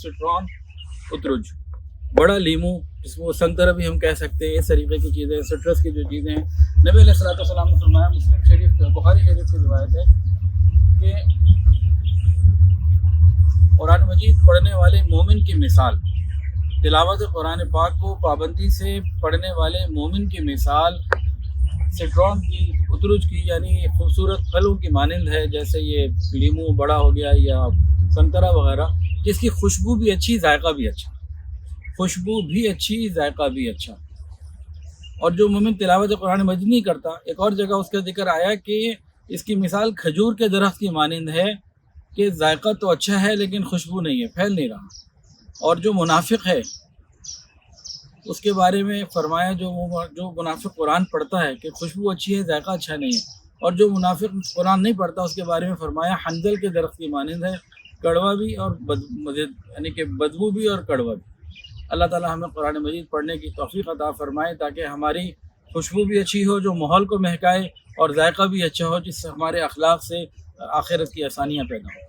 Citroen اترج، بڑا لیمو جس کو سنترا بھی ہم کہہ سکتے ہیں، اس طریقے کی چیزیں، سٹرس کی جو چیزیں ہیں، نبی علیہ الصلوۃ والسلام نے فرمایا، مسلم شریف بخاری شریف کی روایت ہے کہ قرآن مجید پڑھنے والے مومن کی مثال، تلاوت قرآن پاک کو پابندی سے پڑھنے والے مومن کی مثال سٹرون کی، اترج کی، یعنی خوبصورت پھلوں کی مانند ہے، جیسے یہ لیمو بڑا ہو گیا یا سنترا وغیرہ، جس کی خوشبو بھی اچھی، ذائقہ بھی اچھا، خوشبو بھی اچھی، ذائقہ بھی اچھا۔ اور جو مومن تلاوت قرآن مجید نہیں کرتا، ایک اور جگہ اس کا ذکر آیا کہ اس کی مثال کھجور کے درخت کی مانند ہے کہ ذائقہ تو اچھا ہے لیکن خوشبو نہیں ہے، پھیل نہیں رہا۔ اور جو منافق ہے اس کے بارے میں فرمایا، جو منافق قرآن پڑھتا ہے کہ خوشبو اچھی ہے، ذائقہ اچھا نہیں ہے، اور جو منافق قرآن نہیں پڑھتا اس کے بارے میں فرمایا حنظل کے درخت کی مانند ہے، کڑوا بھی اور یعنی کہ بدبو بھی اور کڑوا بھی۔ اللہ تعالی ہمیں قرآن مجید پڑھنے کی توفیق عطا فرمائے تاکہ ہماری خوشبو بھی اچھی ہو جو ماحول کو مہکائے، اور ذائقہ بھی اچھا ہو جس سے ہمارے اخلاق سے آخرت کی آسانیاں پیدا ہوں۔